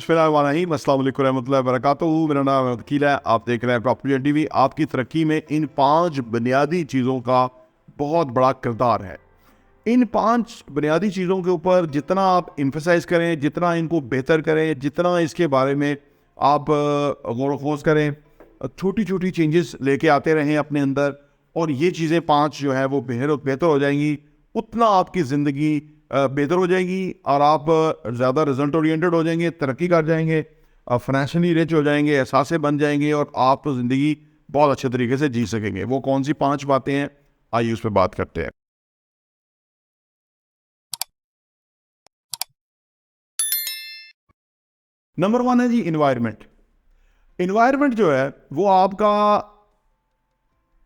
बिस्मिल्लाहिर्रहमानिर्रहीम, अस्सलाम वालेकुम रहमतुल्लाहि व बरकातुहू। मेरा नाम वकील है, आप देख रहे हैं प्रॉपर्टी टीवी। आपकी तरक्की में इन 5 बुनियादी चीज़ों का बहुत बड़ा किरदार है। इन 5 बुनियादी चीज़ों के ऊपर जितना आप एम्फसाइज करें, जितना इनको बेहतर करें, जितना इसके बारे में आप गौर व खोज करें, छोटी छोटी चेंजेस लेके आते रहें अपने अंदर, और ये चीज़ें 5 जो है वो बेहतर हो जाएंगी, उतना आपकी ज़िंदगी बेहतर हो जाएगी और आप ज़्यादा रिजल्ट ओरिएंटेड हो जाएंगे, तरक्की कर जाएंगे, आप फाइनेंशियली रिच हो जाएंगे, एहसासे बन जाएंगे और आप ज़िंदगी बहुत अच्छे तरीके से जी सकेंगे। वो कौन सी 5 बातें हैं, आइए उस पर बात करते हैं। नंबर 1 है जी इन्वायरमेंट। इन्वायरमेंट जो है वो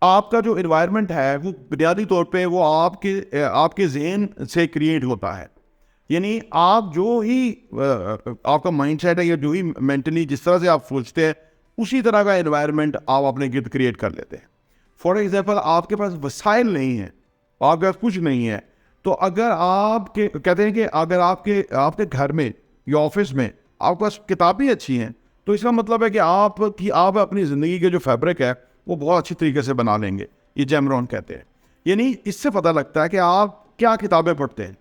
आपका जो इन्वायरमेंट है वो बुनियादी तौर पे वो आपके जहन से क्रिएट होता है। यानी आप जो ही आपका माइंडसेट है या जो ही मेंटली जिस तरह से आप सोचते हैं, उसी तरह का एनवायरनमेंट आप अपने गिर्द क्रिएट कर लेते हैं। फॉर एग्जांपल, आपके पास वसाइल नहीं है, आपके पास कुछ नहीं है, तो अगर आपके कहते हैं कि अगर आपके घर में या ऑफिस में आपके पास किताबें अच्छी हैं, तो इसका मतलब है कि आप अपनी ज़िंदगी के जो फैब्रिक है वो बहुत अच्छी तरीके से बना लेंगे। ये जैम रोहन कहते हैं। यानी इससे पता लगता है कि आप क्या किताबें पढ़ते हैं।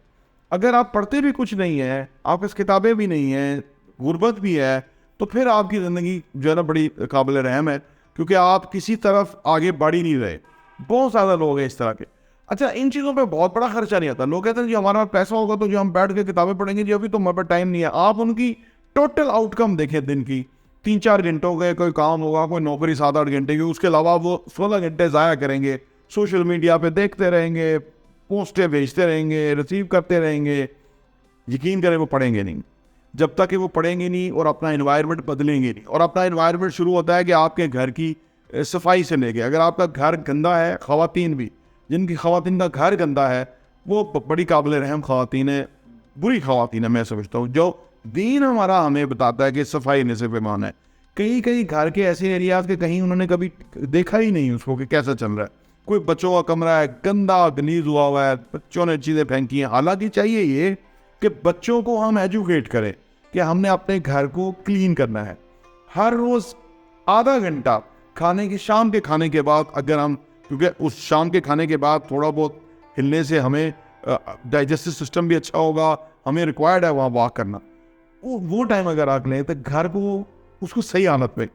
अगर आप पढ़ते भी कुछ नहीं है, आपके पास किताबें भी नहीं हैं, गुर्बत भी है, तो फिर आपकी ज़िंदगी जो है ना बड़ी काबिल रहम है, क्योंकि आप किसी तरफ आगे बढ़ ही नहीं रहे। बहुत ज़्यादा लोग हैं इस तरह के। अच्छा, इन चीज़ों पे बहुत बड़ा खर्चा नहीं आता। लोग कहते हैं जी हमारे पास पैसा होगा तो जो हम बैठ के किताबें पढ़ेंगे, जी अभी तो हमारे पास टाइम नहीं है। आप उनकी टोटल आउटकम देखें दिन की, 3-4 घंटों के कोई काम होगा, कोई नौकरी 7-8 घंटे की, उसके अलावा वो 16 घंटे ज़ाया करेंगे, सोशल मीडिया पे देखते रहेंगे, पोस्टें भेजते रहेंगे, रिसीव करते रहेंगे। यकीन करें वो पढ़ेंगे नहीं। जब तक कि वो पढ़ेंगे नहीं और अपना एनवायरनमेंट बदलेंगे नहीं। और अपना एनवायरनमेंट शुरू होता है कि आपके घर की सफाई से लेके, अगर आपका घर गंदा है, ख़वातीन भी, जिनकी ख़वातीन का घर गंदा है, वो बड़ी काबिल रहम ख़वातीन है, बुरी ख़वातीन है मैं समझता हूँ। जो दीन हमारा हमें बताता है कि सफाई निसफ़ ईमान है। कई घर के ऐसे एरियाज के कहीं उन्होंने कभी देखा ही नहीं उसको कि कैसा चल रहा है। कोई बच्चों का कमरा है, गंदा गलीज हुआ हुआ है, बच्चों ने चीज़ें फेंकी हैं। हालांकि चाहिए ये कि बच्चों को हम एजुकेट करें कि हमने अपने घर को क्लीन करना है। हर रोज़ आधा घंटा शाम के खाने के बाद, अगर हम, क्योंकि उस शाम के खाने के बाद थोड़ा बहुत हिलने से हमें डाइजेस्टिव सिस्टम भी अच्छा होगा, हमें रिक्वायर्ड है वहाँ वॉक करना। वो टाइम अगर आप लें तो घर को उसको सही हालत में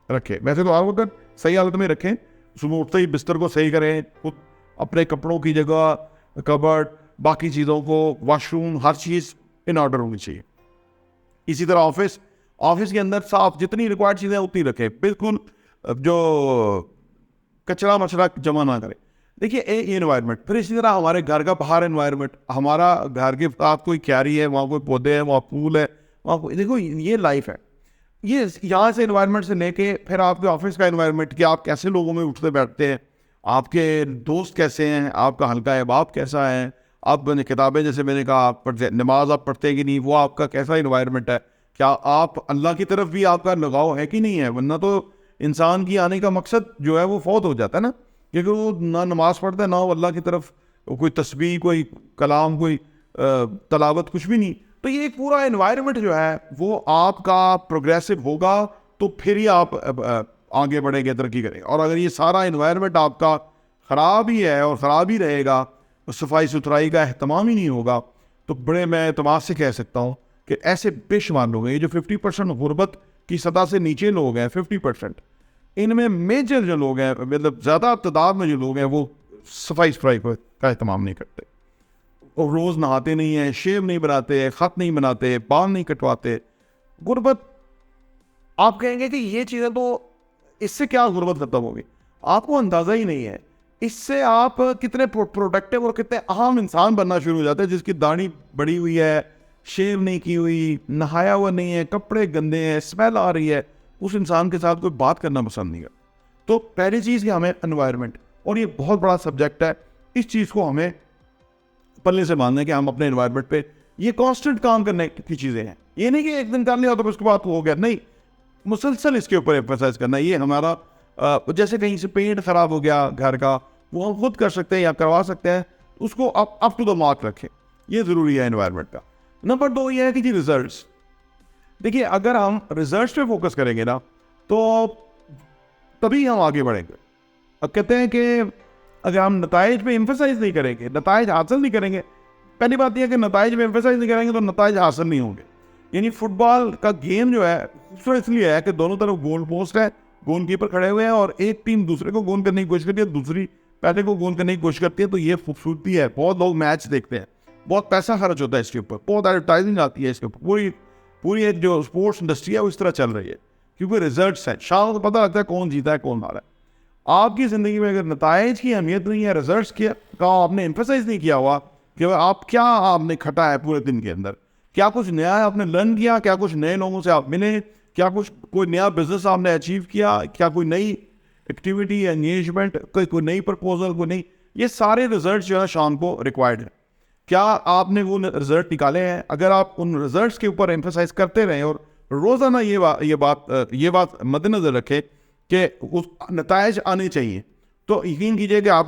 रखें। वैसे तो आप अगर सही हालत में रखें, सुबह उठते ही बिस्तर को सही करें, खुद अपने कपड़ों की जगह, कबर्ड, बाकी चीज़ों को, washroom, her cheese in order होनी चाहिए। इसी तरह ऑफिस के अंदर साफ, जितनी रिक्वायर्ड चीज़ें उतनी रखें, बिल्कुल जो कचरा मचरा जमा ना करें। देखिए ये एनवायरनमेंट। फिर इसी तरह हमारे घर का बाहर एनवायरनमेंट, हमारा घर के साथ कोई क्यारी है, वहाँ कोई पौधे हैं, वहाँ पूल है, वहाँ देखो ये लाइफ है। ये यहाँ से एनवायरनमेंट से लेके फिर आपके ऑफिस का एनवायरनमेंट, कि आप कैसे लोगों में उठते बैठते हैं, आपके दोस्त कैसे हैं, आपका हल्का अहबाब कैसा है, आप किताबें जैसे मैंने कहा आप पढ़ते, नमाज आप पढ़ते कि नहीं, वो आपका कैसा इन्वायरमेंट है, क्या आप अल्लाह की तरफ भी आपका लगाव है कि नहीं है। वरना तो इंसान की आने का मकसद जो है वो फौत हो जाता है ना, क्योंकि वो ना नमाज पढ़ता है, ना वो अल्लाह की तरफ कोई तस्बीह, कोई कलाम, कोई तलावत, कुछ भी नहीं। तो ये एक पूरा एनवायरनमेंट जो है वो आपका प्रोग्रेसिव होगा, तो फिर ही आप आगे बढ़ेंगे, तरक्की करेंगे। और अगर ये सारा एनवायरनमेंट आपका ख़राब ही है और ख़राब ही रहेगा, सफाई सुथराई का अहतमाम ही नहीं होगा, तो बड़े मैं एतमाद से कह सकता हूँ कि ऐसे बेशुमार लोग हैं। ये जो 50% गुर्बत की सतह से नीचे लोग हैं, 50%, इनमें मेजर जो लोग हैं, मतलब ज़्यादा तादाद में जो लोग हैं, वो सफाई सुथराई का अहतमाम नहीं करते, और रोज़ नहाते नहीं हैं, शेव नहीं बनाते, ख़त नहीं बनाते, बाल नहीं कटवाते। गुर्बत, आप कहेंगे कि ये चीज़ें तो, इससे क्या गुर्बत ख़त्म होगी, आपको अंदाज़ा ही नहीं है। इससे आप कितने प्रोडक्टिव और कितने अहम इंसान बनना शुरू हो जाते हैं। जिसकी दाढ़ी बड़ी हुई है, शेव नहीं की हुई, नहाया हुआ नहीं है, कपड़े गंदे हैं, स्मेल आ रही है, उस इंसान के साथ कोई बात करना पसंद नहीं करता। तो पहली चीज़ कि हमें एनवायरनमेंट, और ये बहुत बड़ा सब्जेक्ट है, इस चीज़ को हमें पल्ले से बांधना है कि हम अपने एनवायरनमेंट पे ये कांस्टेंट काम करने की चीज़ें हैं। ये नहीं कि एक दिन कर लिया तो उसके बाद हो गया, नहीं, मुसलसल इसके ऊपर एम्फसाइज करना। ये हमारा जैसे कहीं से पेंट ख़राब हो गया घर का, वो हम खुद कर सकते हैं या करवा सकते हैं, उसको अप टू द मार्क रखें। ये ज़रूरी है एनवायरनमेंट का। नंबर 2 ये है कि जी रिजल्ट्स। देखिए, अगर हम रिजल्ट पे फोकस करेंगे ना तो तभी हम आगे बढ़ेंगे। अब कहते हैं कि अगर हम नताइज पे एम्फेसाइज नहीं करेंगे, नताइज हासिल नहीं करेंगे, पहली बात यह है कि नताइज पे एम्फेसाइज नहीं करेंगे तो नताइज हासिल नहीं होंगे। यानी फुटबॉल का गेम जो है खूबसूरत इसलिए है कि दोनों तरफ गोल पोस्ट है, गोलकीपर खड़े हुए हैं और एक टीम दूसरे को गोल करने की कोशिश करती है, दूसरी पहले को गोल करने की कोशिश करती है। तो ये खूबसूरती है। बहुत लोग मैच देखते हैं, बहुत पैसा खर्च होता है इसके ऊपर, बहुत एडवर्टाइजिंग आती है इसके ऊपर, पूरी पूरी एक जो स्पोर्ट्स इंडस्ट्री है वो इस तरह चल रही है क्योंकि रिजल्ट्स हैं। शाम को पता लगता है कौन जीता है कौन हारा है। आपकी ज़िंदगी में अगर नताइज की अहमियत नहीं है, रिजल्ट्स का आपने एम्फेसाइज नहीं किया हुआ कि आप क्या आपने खटा है पूरे दिन के अंदर, क्या कुछ नया आपने लर्न किया, क्या कुछ नए लोगों से आप मिले, क्या कुछ कोई नया बिजनेस आपने अचीव किया, क्या कोई नई एक्टिविटी, एंगेजमेंट, कोई नई प्रपोजल, कोई नई, ये सारे रिजल्ट जो है शाम को रिक्वायर्ड है। क्या आपने वो रिजल्ट निकाले हैं? अगर आप उन रिजल्ट्स के ऊपर एम्फेसाइज करते रहें और रोज़ाना ये बात मद्देनजर रखें कि उस नताइज आने चाहिए, तो यकीन कीजिए कि आप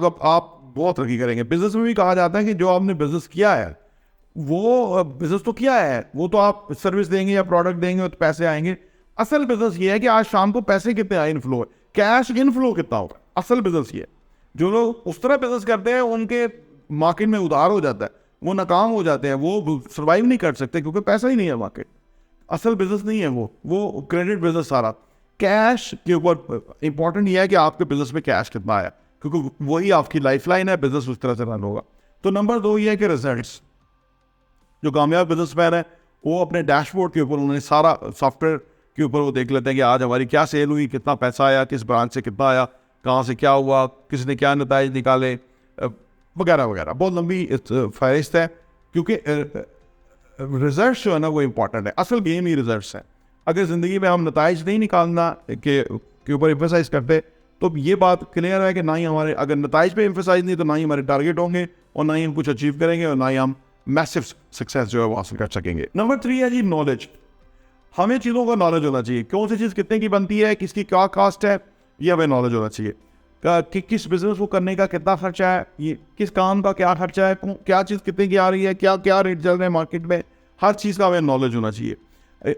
बहुत तरक्की करेंगे। बिजनेस में भी कहा जाता है कि जो आपने बिजनेस किया है वो बिजनेस तो किया है, वो तो आप सर्विस देंगे या प्रोडक्ट देंगे तो पैसे आएंगे। असल बिजनेस ये है कि आज शाम को पैसे कितने आए, इनफ्लो, कैश इनफ्लो कितना होगा। असल बिजनेस ये है। जो लोग उस तरह बिजनेस करते हैं उनके मार्केट में उधार हो जाता है, वो नाकाम हो जाते हैं, वो सर्वाइव नहीं कर सकते क्योंकि पैसा ही नहीं है मार्केट। असल बिजनेस नहीं है वो क्रेडिट बिजनेस सारा। कैश के ऊपर इंपॉर्टेंट ये है कि आपके बिजनेस में कैश कितना आया, क्योंकि वही आपकी लाइफलाइन है, बिजनेस उस तरह से रन होगा। तो नंबर 2 ये है कि रिजल्ट्स। जो कामयाब बिजनेसमैन है वो अपने डैशबोर्ड के ऊपर उन्होंने सारा सॉफ्टवेयर के ऊपर वो देख लेते हैं कि आज हमारी क्या सेल हुई, कितना पैसा आया, किस ब्रांच से कितना आया, कहाँ से क्या हुआ, किसने क्या नताइज निकाले, वगैरह वगैरह। बहुत लंबी फहरिस्त है क्योंकि रिजल्ट्स जो है ना वो इम्पॉर्टेंट है। असल गेम ही रिजल्ट्स है। अगर ज़िंदगी में हम नताइज नहीं निकालना के ऊपर एम्फेसाइज करते तो ये बात क्लियर है कि ना ही हमारे, अगर नताइज पे एम्फेसाइज नहीं तो ना ही हमारे टारगेट होंगे और ना ही हम कुछ अचीव करेंगे और ना ही हम मैसिव सक्सेस जो है वो हासिल कर सकेंगे। नंबर 3 है जी नॉलेज। हमें चीज़ों का नॉलेज होना चाहिए। कौन सी चीज़ कितने की बनती है, किसकी क्या कॉस्ट है, ये हमें नॉलेज होना चाहिए। कि किस बिजनेस को करने का कितना खर्चा है, ये किस काम का क्या खर्चा है, क्या चीज़ कितने की आ रही है, क्या क्या रेट चल रहे हैं मार्केट में, हर चीज़ का हमें नॉलेज होना चाहिए।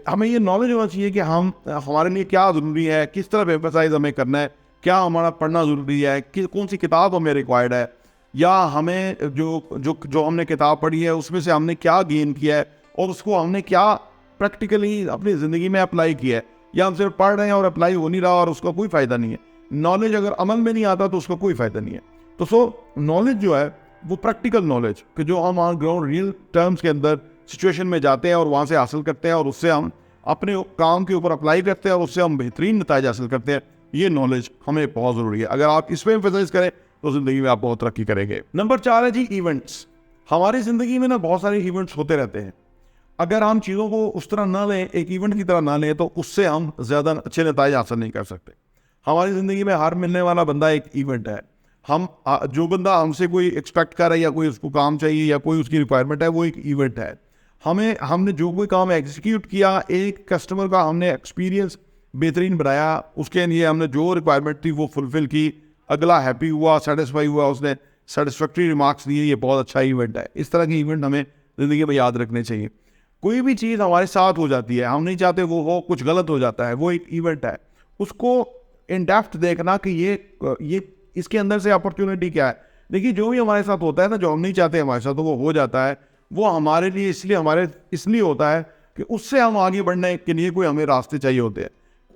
हमें ये नॉलेज होना चाहिए कि हमारे लिए क्या ज़रूरी है, किस तरह एम्फसाइज हमें करना है, क्या हमारा पढ़ना ज़रूरी है, कौन सी किताब हमें रिक्वायर्ड है, या हमें जो हमने किताब पढ़ी है उसमें से हमने क्या गेन किया है और उसको हमने क्या प्रैक्टिकली अपनी ज़िंदगी में अप्लाई किया है, या हम सिर्फ पढ़ रहे हैं और अप्लाई हो नहीं रहा और उसका कोई फ़ायदा नहीं है। नॉलेज अगर अमल में नहीं आता तो उसका कोई फ़ायदा नहीं है। तो नॉलेज जो है वो प्रैक्टिकल नॉलेज कि जो हम ऑन ग्राउंड रियल टर्म्स के अंदर सिचुएशन में जाते हैं और वहाँ से हासिल करते हैं और उससे हम अपने काम के ऊपर अप्लाई करते हैं और उससे हम बेहतरीन नतीजे हासिल करते हैं, ये नॉलेज हमें बहुत ज़रूरी है। अगर आप इस पर एम्फसाइज करें तो ज़िंदगी में आप बहुत तरक्की करेंगे। नंबर 4 है जी इवेंट्स। हमारी ज़िंदगी में ना बहुत सारे इवेंट्स होते रहते हैं। अगर हम चीज़ों को उस तरह ना लें, एक इवेंट की तरह ना लें, तो उससे हम ज़्यादा अच्छे नतीजे हासिल नहीं कर सकते। हमारी ज़िंदगी में हर मिलने वाला बंदा एक इवेंट है। हम जो बंदा हमसे कोई एक्सपेक्ट कर रहा है या कोई उसको काम चाहिए या कोई उसकी रिक्वायरमेंट है, वो एक इवेंट है। हमने जो कोई काम एग्जीक्यूट किया, एक कस्टमर का हमने एक्सपीरियंस बेहतरीन बनाया, उसके लिए हमने जो रिक्वायरमेंट थी वो फुलफ़िल की, अगला हैप्पी हुआ, सेटिस्फाई हुआ, उसने सेटिस्फैक्ट्री रिमार्क्स दिए, ये बहुत अच्छा इवेंट है। इस तरह के इवेंट हमें ज़िंदगी में याद रखने चाहिए। कोई भी चीज़ हमारे साथ हो जाती है, हम नहीं चाहते वो हो, कुछ गलत हो जाता है, वो एक इवेंट है। उसको इन डेप्थ देखना कि ये इसके अंदर से अपॉर्चुनिटी क्या है। देखिए, जो भी हमारे साथ होता है ना, जो हम नहीं चाहते हमारे साथ, तो वो हो जाता है। वो हमारे लिए इसलिए होता है कि उससे हम आगे बढ़ने के लिए कोई हमें रास्ते चाहिए होते हैं,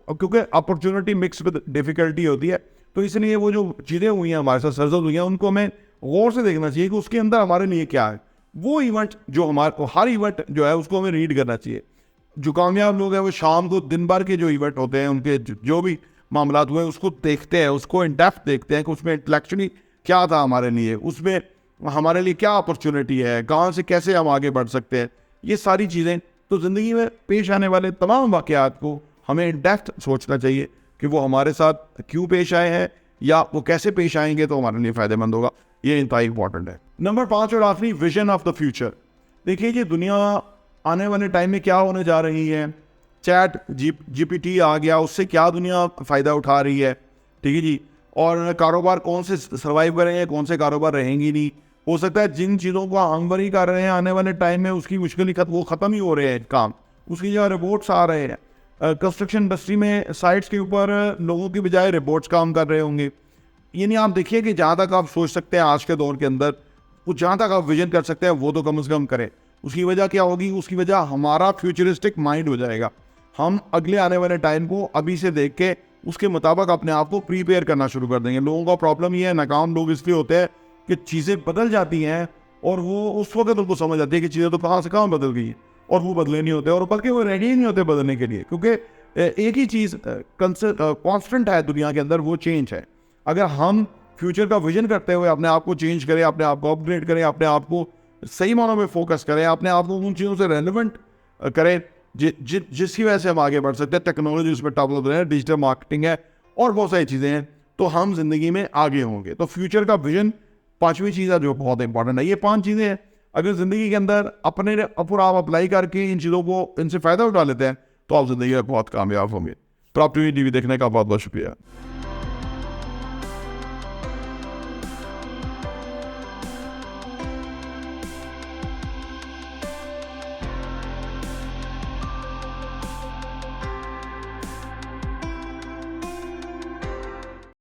क्योंकि अपॉर्चुनिटी मिक्स विद डिफ़िकल्टी होती है। तो इसलिए वो जो चीज़ें हुई हैं हमारे साथ, सर्जद हुई हैं, उनको हमें गौर से देखना चाहिए कि उसके अंदर हमारे लिए क्या है। वो इवेंट जो हर इवेंट जो है उसको हमें रीड करना चाहिए। जो कामयाब लोग हैं वो शाम को दिन भर के जो इवेंट होते हैं, उनके जो भी मामलात हुए उसको देखते हैं, उसको इन डेप्थ देखते हैं कि उसमें इंटेलेक्चुअली क्या था हमारे लिए, उसमें हमारे लिए क्या अपॉर्चुनिटी है, कहाँ से कैसे हम आगे बढ़ सकते हैं। ये सारी चीज़ें, तो ज़िंदगी में पेश आने वाले तमाम वाक़यात को हमें इन डेप्थ सोचना चाहिए कि वो हमारे साथ क्यों पेश आए हैं या वो कैसे पेश आएंगे तो हमारे लिए फ़ायदेमंद होगा। ये इंतहाई इंपॉर्टेंट है। नंबर 5 और आखिरी, विजन ऑफ द फ्यूचर। देखिए, ये दुनिया आने वाले टाइम में क्या होने जा रही है। चैट GPT आ गया, उससे क्या दुनिया फ़ायदा उठा रही है, ठीक है जी। और कारोबार कौन से सर्वाइव करेंगे, कौन से कारोबार रहेंगी नहीं। हो सकता है जिन चीज़ों को हम वरी कर रहे हैं आने वाले टाइम में उसकी मुश्किल वो ख़त्म ही हो रहे हैं काम, उसकी जगह रोबोट्स आ रहे हैं। कंस्ट्रक्शन इंडस्ट्री में साइट्स के ऊपर लोगों की बजाय रोबोट्स काम कर रहे होंगे। यानी आप देखिए कि जहाँ तक आप सोच सकते हैं आज के दौर के अंदर, वो जहाँ तक आप विजन कर सकते हैं वो तो कम से कम करें। उसकी वजह क्या होगी? उसकी वजह हमारा फ्यूचरिस्टिक माइंड हो जाएगा। हम अगले आने वाले टाइम को अभी से देख के उसके मुताबिक अपने आप को प्रीपेयर करना शुरू कर देंगे। लोगों का प्रॉब्लम ये है, नाकाम लोग इसलिए होते हैं कि चीज़ें बदल जाती हैं और वो उस वक्त उनको समझ आती है कि चीज़ें तो कहाँ से कहाँ बदल गई है, और वो बदले नहीं होते, और बल्कि वो रेडी ही नहीं होते बदलने के लिए, क्योंकि एक ही चीज़ कॉन्स्टेंट है दुनिया के अंदर, वो चेंज है। अगर हम फ्यूचर का विजन करते हुए अपने आप को चेंज करें, अपने आप को अपग्रेड करें, अपने आप को सही मानों में फोकस करें, अपने आप को उन चीज़ों से रेलिवेंट करें जिसकी वजह से हम आगे बढ़ सकते हैं। टेक्नोलॉजी उसमें डेवलप है, डिजिटल मार्केटिंग है और बहुत सारी चीज़ें हैं, तो हम जिंदगी में आगे होंगे। तो फ्यूचर का विजन पांचवी चीज़ है जो बहुत इंपॉर्टेंट है। ये 5 चीज़ें हैं, अगर ज़िंदगी के अंदर अपने ऊपर आप अप्लाई करके इन चीज़ों को, इनसे फ़ायदा उठा लेते हैं, तो आप ज़िंदगी में बहुत कामयाब होंगे। प्रॉपर्टी टीवी देखने का बहुत बहुत शुक्रिया।